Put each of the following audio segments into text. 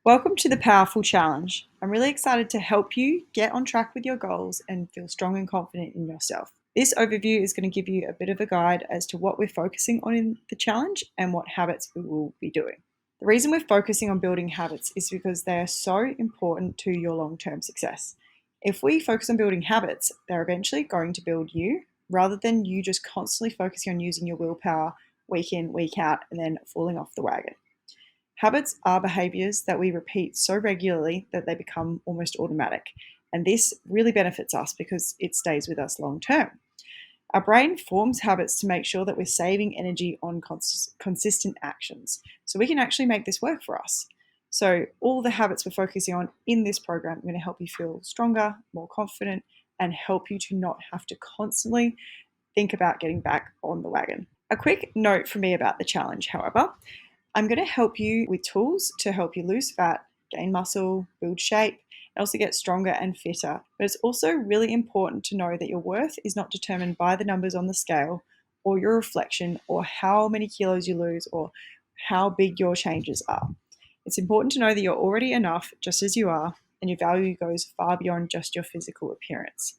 Welcome to the Powherful Challenge. I'm really excited to help you get on track with your goals and feel strong and confident in yourself. This overview is going to give you a bit of a guide as to what we're focusing on in the challenge and what habits we will be doing. The reason we're focusing on building habits is because they are so important to your long-term success. If we focus on building habits, they're eventually going to build you rather than you just constantly focusing on using your willpower week in, week out, and then falling off the wagon. Habits are behaviors that we repeat so regularly that they become almost automatic. And this really benefits us because it stays with us long term. Our brain forms habits to make sure that we're saving energy on consistent actions. So we can actually make this work for us. So all the habits we're focusing on in this program are going to help you feel stronger, more confident, and help you to not have to constantly think about getting back on the wagon. A quick note from me about the challenge, however. I'm going to help you with tools to help you lose fat, gain muscle, build shape, and also get stronger and fitter. But it's also really important to know that your worth is not determined by the numbers on the scale or your reflection or how many kilos you lose or how big your changes are. It's important to know that you're already enough just as you are, and your value goes far beyond just your physical appearance.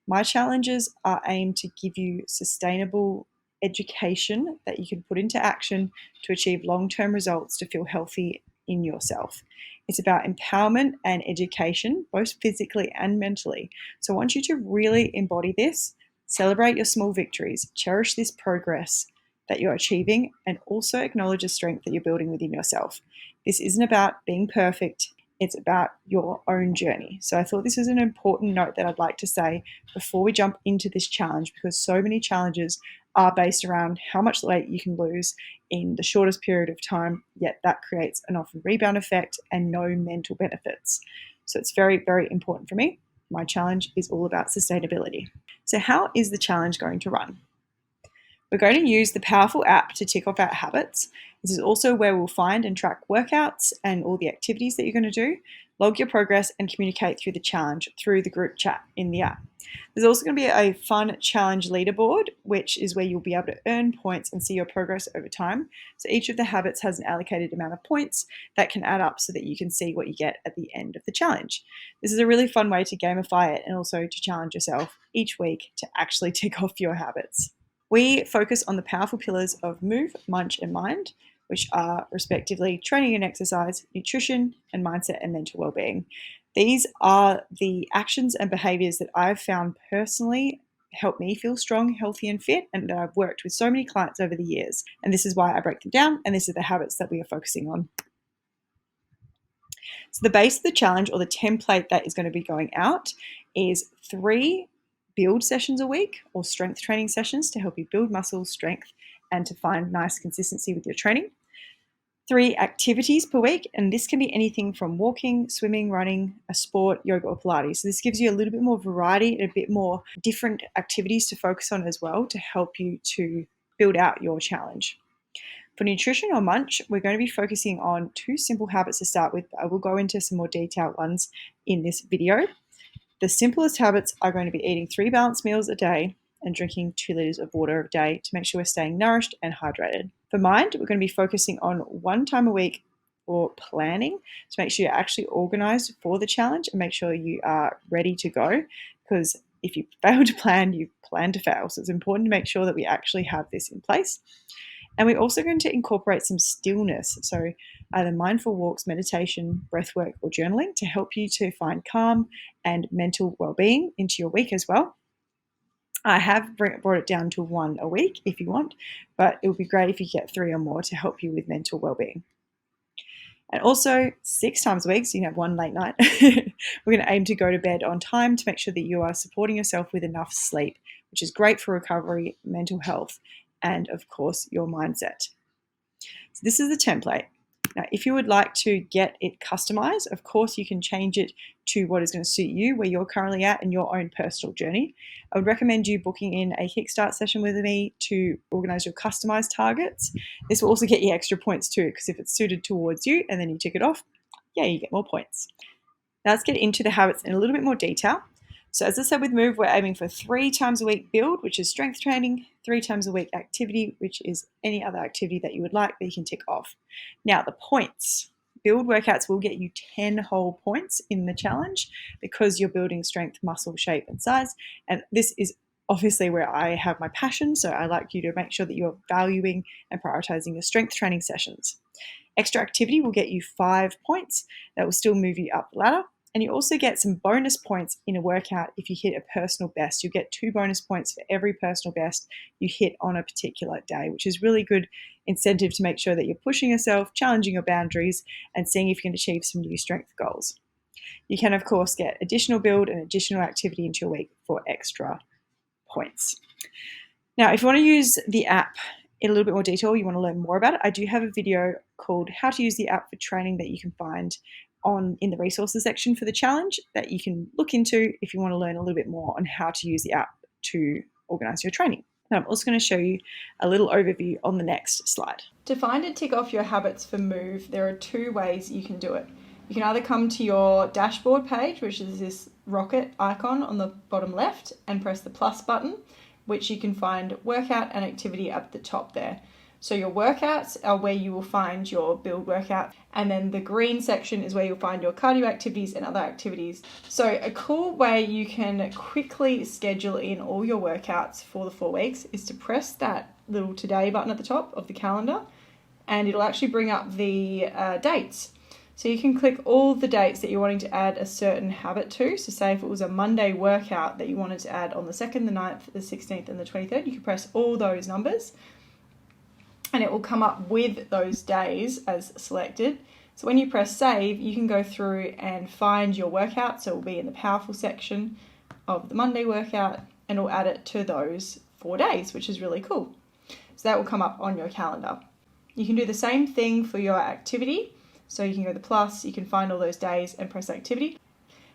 My challenges are aimed to give you sustainable education that you can put into action to achieve long-term results to feel healthy in yourself. It's about empowerment and education, both physically and mentally. So I want you to really embody this, celebrate your small victories, cherish this progress that you're achieving, and also acknowledge the strength that you're building within yourself. This isn't about being perfect. It's about your own journey. So I thought this was an important note that I'd like to say before we jump into this challenge, because so many challenges are based around how much weight you can lose in the shortest period of time, yet that creates an often rebound effect and no mental benefits. So it's very, very important for me. My challenge is all about sustainability. So how is the challenge going to run? We're going to use the Powherful app to tick off our habits. This is also where we'll find and track workouts and all the activities that you're going to do, log your progress, and communicate through the challenge through the group chat in the app. There's also going to be a fun challenge leaderboard, which is where you'll be able to earn points and see your progress over time. So each of the habits has an allocated amount of points that can add up so that you can see what you get at the end of the challenge. This is a really fun way to gamify it and also to challenge yourself each week to actually tick off your habits. We focus on the powerful pillars of move, munch, and mind, which are respectively training and exercise, nutrition, and mindset and mental well-being. These are the actions and behaviors that I've found personally help me feel strong, healthy, and fit, and that I've worked with so many clients over the years. And this is why I break them down, and this is the habits that we are focusing on. So the base of the challenge, or the template that is going to be going out, is 3 build sessions a week or strength training sessions to help you build muscle strength and to find nice consistency with your training. 3 activities per week, and this can be anything from walking, swimming, running, a sport, yoga, or Pilates. So this gives you a little bit more variety and a bit more different activities to focus on as well to help you to build out your challenge. For nutrition or munch, we're going to be focusing on 2 simple habits to start with. I will go into some more detailed ones in this video. The simplest habits are going to be eating 3 balanced meals a day and drinking 2 liters of water a day to make sure we're staying nourished and hydrated. For mind, we're going to be focusing on 1 time a week for planning to make sure you're actually organized for the challenge and make sure you are ready to go, because if you fail to plan, you plan to fail. So it's important to make sure that we actually have this in place. And we're also going to incorporate some stillness, so either mindful walks, meditation, breathwork, or journaling to help you to find calm and mental well-being into your week as well. I have brought it down to 1 a week if you want, but it would be great if you get 3 or more to help you with mental well-being. And also 6 times a week, so you can have 1 late night. We're going to aim to go to bed on time to make sure that you are supporting yourself with enough sleep, which is great for recovery, mental health, and of course your mindset. So this is the template. Now, if you would like to get it customized, of course you can change it to what is going to suit you, where you're currently at in your own personal journey. I would recommend you booking in a kickstart session with me to organize your customized targets. This will also get you extra points too, because if it's suited towards you and then you tick it off, yeah, you get more points. Now let's get into the habits in a little bit more detail. So as I said with Move, we're aiming for 3 times a week build, which is strength training, 3 times a week activity, which is any other activity that you would like that you can tick off. Now the points. build workouts will get you 10 whole points in the challenge because you're building strength, muscle, shape, and size. And this is obviously where I have my passion. So I like you to make sure that you're valuing and prioritizing your strength training sessions. Extra activity will get you 5 points. That will still move you up the ladder. And you also get some bonus points in a workout if you hit a personal best. You get 2 bonus points for every personal best you hit on a particular day, which is really good incentive to make sure that you're pushing yourself, challenging your boundaries, and seeing if you can achieve some new strength goals. You can, of course, get additional build and additional activity into your week for extra points. Now, if you want to use the app in a little bit more detail, you want to learn more about it, I do have a video called How to Use the App for Training that you can find in the resources section for the challenge that you can look into if you want to learn a little bit more on how to use the app to organize your training. Now, I'm also going to show you a little overview on the next slide. To find and tick off your habits for Move, there are 2 ways you can do it. You can either come to your dashboard page, which is this rocket icon on the bottom left, and press the plus button, which you can find workout and activity at the top there. So your workouts are where you will find your build workout, and then the green section is where you'll find your cardio activities and other activities. So a cool way you can quickly schedule in all your workouts for the 4 weeks is to press that little today button at the top of the calendar, and it'll actually bring up the dates. So you can click all the dates that you're wanting to add a certain habit to. So say if it was a Monday workout that you wanted to add on the 2nd, the 9th, the 16th, and the 23rd, you can press all those numbers and it will come up with those days as selected. So when you press save, you can go through and find your workout. So it will be in the Powherful section of the Monday workout, and it'll add it to those 4 days, which is really cool. So that will come up on your calendar. You can do the same thing for your activity. So you can go to the plus, you can find all those days and press activity.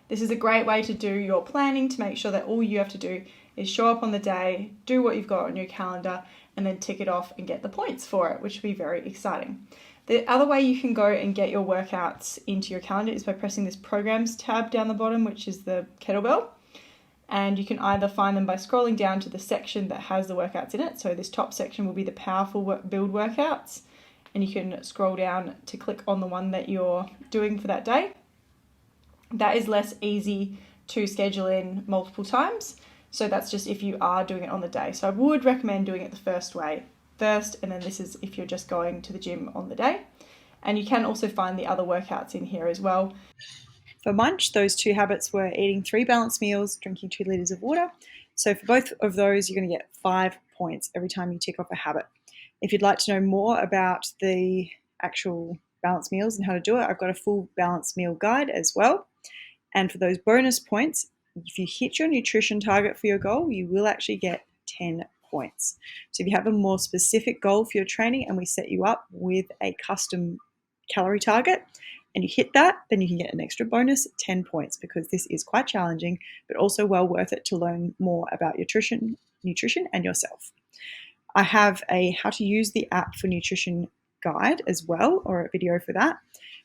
This is a great way to do your planning to make sure that all you have to do is show up on the day, do what you've got on your calendar, and then tick it off and get the points for it, which will be very exciting. The other way you can go and get your workouts into your calendar is by pressing this programs tab down the bottom, which is the kettlebell. And you can either find them by scrolling down to the section that has the workouts in it. So this top section will be the Powherful build workouts. And you can scroll down to click on the one that you're doing for that day. That is less easy to schedule in multiple times. So that's just if you are doing it on the day. So I would recommend doing it the first way first, and then this is if you're just going to the gym on the day. And you can also find the other workouts in here as well. For munch, those 2 habits were eating 3 balanced meals, drinking 2 litres of water. So for both of those, you're going to get 5 points every time you tick off a habit. If you'd like to know more about the actual balanced meals and how to do it, I've got a full balanced meal guide as well. And for those bonus points, if you hit your nutrition target for your goal, you will actually get 10 points. So if you have a more specific goal for your training and we set you up with a custom calorie target and you hit that, then you can get an extra bonus 10 points, because this is quite challenging, but also well worth it to learn more about your nutrition and yourself. I have a how to use the app for nutrition guide as well, or a video for that,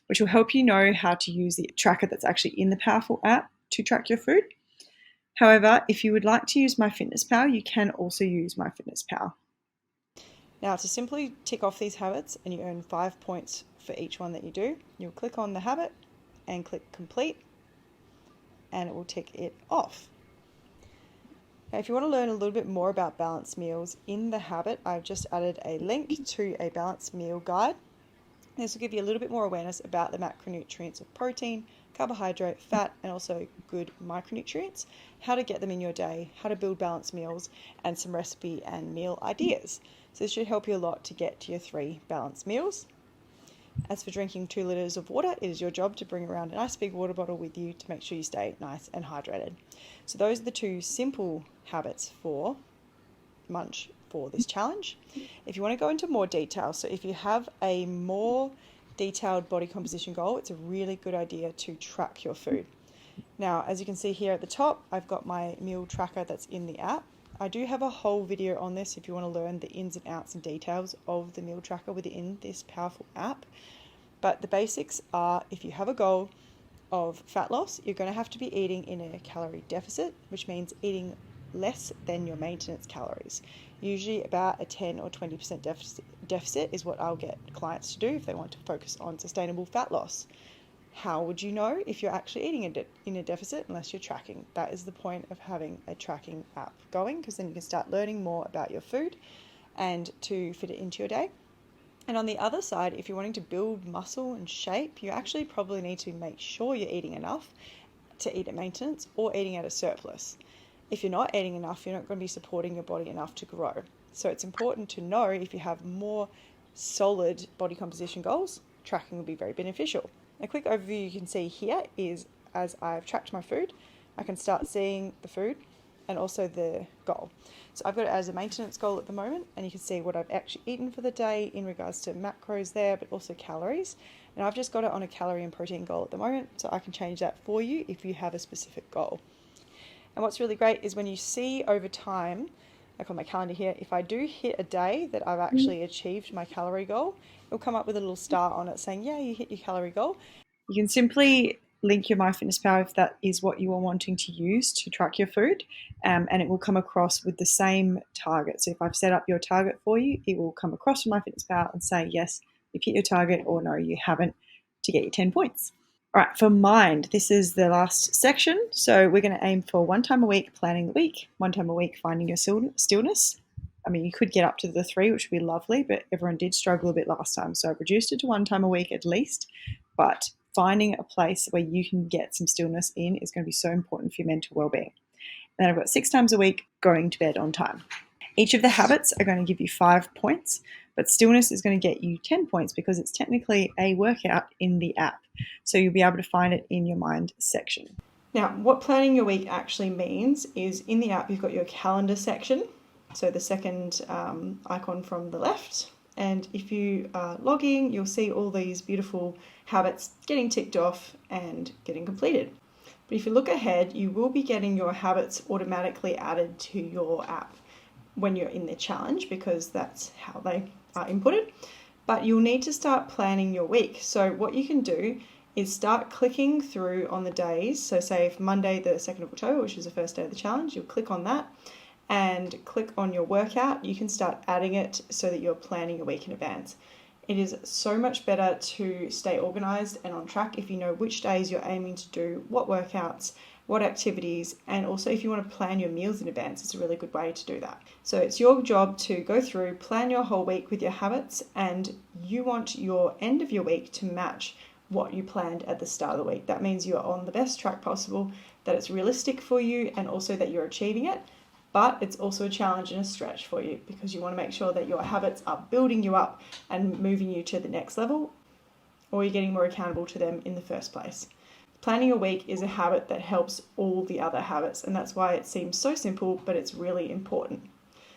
which will help you know how to use the tracker that's actually in the Powherful app to track your food. However, if you would like to use MyFitnessPal, you can also use MyFitnessPal. Now, to simply tick off these habits, and you earn 5 points for each one that you do, you'll click on the habit and click complete, and it will tick it off. Now, if you want to learn a little bit more about balanced meals, in the habit, I've just added a link to a balanced meal guide. This will give you a little bit more awareness about the macronutrients of protein, carbohydrate, fat, and also good micronutrients, how to get them in your day, how to build balanced meals, and some recipe and meal ideas. So this should help you a lot to get to your 3 balanced meals. As for drinking 2 litres of water, it is your job to bring around a nice big water bottle with you to make sure you stay nice and hydrated. So those are the 2 simple habits for munch for this challenge. If you want to go into more detail, so if you have a more detailed body composition goal, it's a really good idea to track your food. Now, as you can see here at the top, I've got my meal tracker that's in the app. I do have a whole video on this if you want to learn the ins and outs and details of the meal tracker within this Powherful app. But the basics are, if you have a goal of fat loss, you're going to have to be eating in a calorie deficit, which means eating less than your maintenance calories. Usually about a 10 or 20% deficit is what I'll get clients to do if they want to focus on sustainable fat loss. How would you know if you're actually eating in a deficit unless you're tracking? That is the point of having a tracking app going, because then you can start learning more about your food and to fit it into your day. And on the other side, if you're wanting to build muscle and shape, you actually probably need to make sure you're eating enough to eat at maintenance or eating at a surplus. If you're not eating enough, you're not going to be supporting your body enough to grow. So it's important to know if you have more solid body composition goals, tracking will be very beneficial. A quick overview you can see here is, as I've tracked my food, I can start seeing the food and also the goal. So I've got it as a maintenance goal at the moment, and you can see what I've actually eaten for the day in regards to macros there, but also calories. And I've just got it on a calorie and protein goal at the moment, so I can change that for you if you have a specific goal. And what's really great is when you see over time, like on my calendar here, if I do hit a day that I've actually achieved my calorie goal, it'll come up with a little star on it saying, yeah, you hit your calorie goal. You can simply link your MyFitnessPal if that is what you are wanting to use to track your food, and it will come across with the same target. So if I've set up your target for you, it will come across from MyFitnessPal and say, yes, you've hit your target, or no, you haven't, to get you 10 points. All right, for mind, this is the last section. So we're going to aim for 1 time a week planning the week, 1 time a week finding your stillness. I mean, you could get up to the 3, which would be lovely, but everyone did struggle a bit last time. So I've reduced it to 1 time a week at least. But finding a place where you can get some stillness in is going to be so important for your mental well-being. And then I've got 6 times a week going to bed on time. Each of the habits are going to give you 5 points, but stillness is going to get you 10 points because it's technically a workout in the app. So you'll be able to find it in your mind section. Now, what planning your week actually means is in the app, you've got your calendar section. So the second icon from the left. And if you are logging, you'll see all these beautiful habits getting ticked off and getting completed. But if you look ahead, you will be getting your habits automatically added to your app when you're in the challenge, because that's how they are inputted. But you'll need to start planning your week. So what you can do is start clicking through on the days. So say if Monday the 2nd of October, which is the first day of the challenge, you'll click on that and click on your workout. You can start adding it so that you're planning your week in advance. It is so much better to stay organized and on track if you know which days you're aiming to do what workouts, what activities, and also if you want to plan your meals in advance, it's a really good way to do that. So it's your job to go through, plan your whole week with your habits, and you want your end of your week to match what you planned at the start of the week. That means you're on the best track possible, that it's realistic for you, and also that you're achieving it. But it's also a challenge and a stretch for you because you want to make sure that your habits are building you up and moving you to the next level, or you're getting more accountable to them in the first place. Planning a week is a habit that helps all the other habits, and that's why it seems so simple, but it's really important.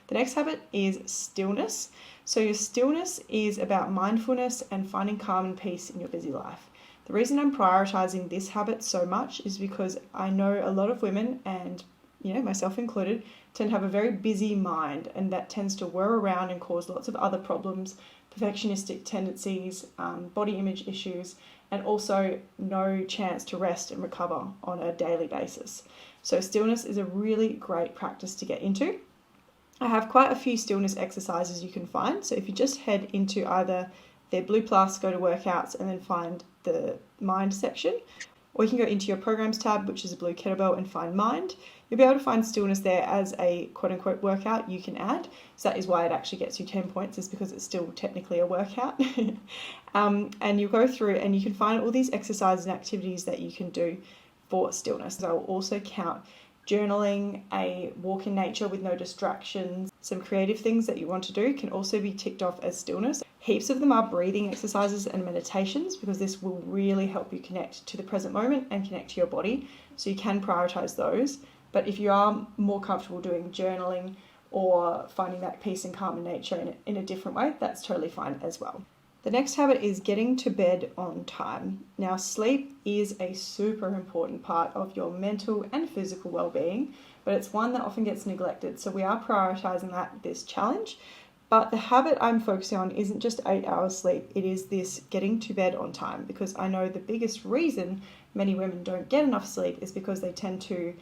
The next habit is stillness. So your stillness is about mindfulness and finding calm and peace in your busy life. The reason I'm prioritizing this habit so much is because I know a lot of women, and myself included, tend to have a very busy mind, and that tends to whir around and cause lots of other problems, perfectionistic tendencies, body image issues, and also no chance to rest and recover on a daily basis. So stillness is a really great practice to get into. I have quite a few stillness exercises you can find. So if you just head into either their Blue Plus, go to workouts, and then find the mind section, or you can go into your programs tab, which is a blue kettlebell, and find mind. You'll be able to find stillness there as a quote-unquote workout you can add. So that is why it actually gets you 10 points, is because it's still technically a workout. And you go through and you can find all these exercises and activities that you can do for stillness. I will also count journaling, a walk in nature with no distractions, some creative things that you want to do can also be ticked off as stillness. Heaps of them are breathing exercises and meditations, because this will really help you connect to the present moment and connect to your body. So you can prioritize those. But if you are more comfortable doing journaling or finding that peace and calm in nature in a different way, that's totally fine as well. The next habit is getting to bed on time. Now, sleep is a super important part of your mental and physical well-being, but it's one that often gets neglected. So we are prioritizing that this challenge. But the habit I'm focusing on isn't just 8 hours sleep. It is this getting to bed on time, because I know the biggest reason many women don't get enough sleep is because they tend to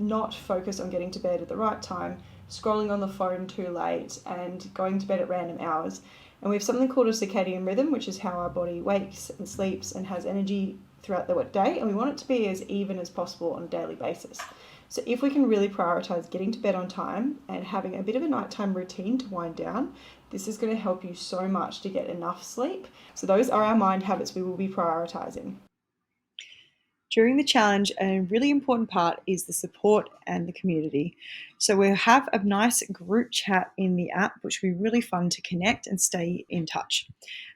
not focus on getting to bed at the right time, scrolling on the phone too late, and going to bed at random hours. And we have something called a circadian rhythm, which is how our body wakes and sleeps and has energy throughout the day, and we want it to be as even as possible on a daily basis. So if we can really prioritize getting to bed on time and having a bit of a nighttime routine to wind down, this is going to help you so much to get enough sleep. So those are our mind habits we will be prioritizing. During the challenge, a really important part is the support and the community. So we'll have a nice group chat in the app, which will be really fun to connect and stay in touch.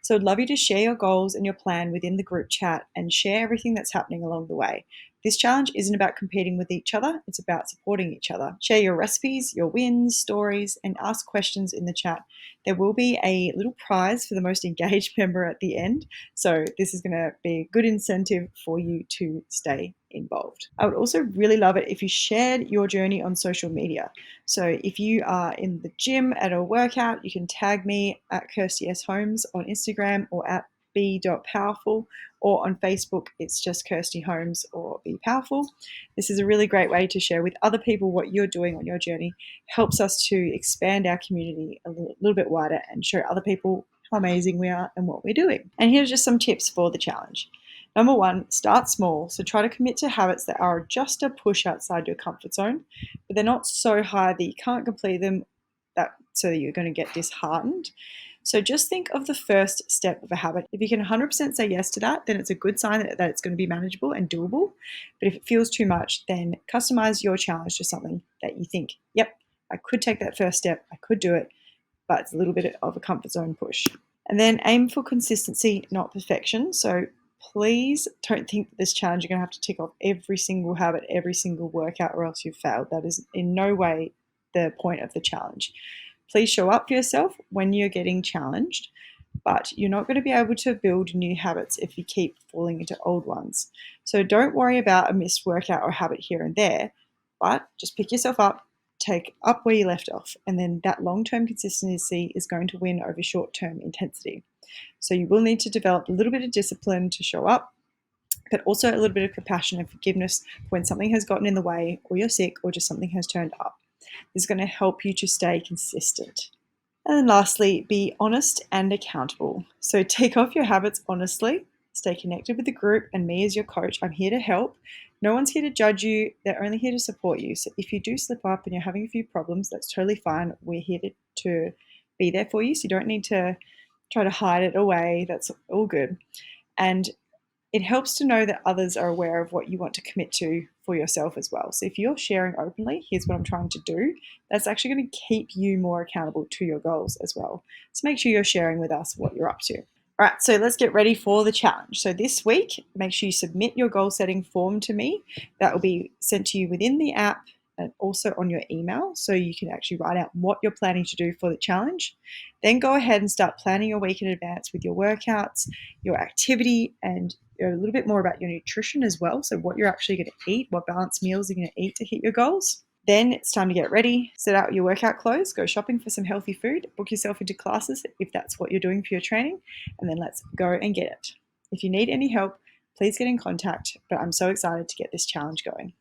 So I'd love you to share your goals and your plan within the group chat and share everything that's happening along the way. This challenge isn't about competing with each other, it's about supporting each other. Share your recipes, your wins, stories, and ask questions in the chat. There will be a little prize for the most engaged member at the end, so this is going to be a good incentive for you to stay involved. I would also really love it if you shared your journey on social media. So if you are in the gym at a workout, you can tag me at Kirsty S. Holmes on Instagram or at b.powherful, or on Facebook, it's just Kirsty Holmes or Be Powerful. This is a really great way to share with other people what you're doing on your journey. Helps us to expand our community a little bit wider and show other people how amazing we are and what we're doing. And here's just some tips for the challenge. Number one, start small. So try to commit to habits that are just a push outside your comfort zone, but they're not so high that you can't complete them so that you're going to get disheartened. So just think of the first step of a habit. If you can 100% say yes to that, then it's a good sign that it's going to be manageable and doable. But if it feels too much, then customize your challenge to something that you think, yep, I could take that first step, I could do it, but it's a little bit of a comfort zone push. And then aim for consistency, not perfection. So please don't think that this challenge you're going to have to tick off every single habit, every single workout, or else you've failed. That is in no way the point of the challenge. Please show up for yourself when you're getting challenged, but you're not going to be able to build new habits if you keep falling into old ones. So don't worry about a missed workout or habit here and there, but just pick yourself up, take up where you left off, and then that long-term consistency is going to win over short-term intensity. So you will need to develop a little bit of discipline to show up, but also a little bit of compassion and forgiveness when something has gotten in the way, or you're sick, or just something has turned up. This is going to help you to stay consistent. And then lastly, be honest and accountable. So take off your habits honestly, stay connected with the group and me as your coach. I'm here to help. No one's here to judge you. They're only here to support you. So if you do slip up and you're having a few problems, that's totally fine. We're here to be there for you. So you don't need to try to hide it away. That's all good. And it helps to know that others are aware of what you want to commit to for yourself as well. So if you're sharing openly, here's what I'm trying to do, that's actually going to keep you more accountable to your goals as well. So make sure you're sharing with us what you're up to. All right, so let's get ready for the challenge. So this week, make sure you submit your goal setting form to me. That will be sent to you within the app and also on your email, so you can actually write out what you're planning to do for the challenge. Then go ahead and start planning your week in advance with your workouts, your activity, and a little bit more about your nutrition as well. So what you're actually going to eat, what balanced meals you're going to eat to hit your goals. Then it's time to get ready, set out your workout clothes, go shopping for some healthy food, book yourself into classes if that's what you're doing for your training, and then let's go and get it. If you need any help, please get in contact, but I'm so excited to get this challenge going.